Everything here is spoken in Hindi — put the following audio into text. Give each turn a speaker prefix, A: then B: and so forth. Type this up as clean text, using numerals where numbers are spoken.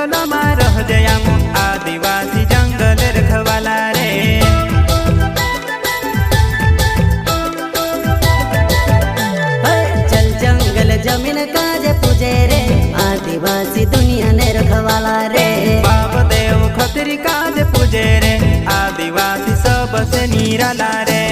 A: जंगल में रह जयाम आदिवासी जंगल रखवाला रे।
B: चल जंगल जमीन काज पूजे रे आदिवासी दुनिया ने रखवाला रे।
A: बाप देव खतरी काज पूजे रे आदिवासी सबसे निराला रे।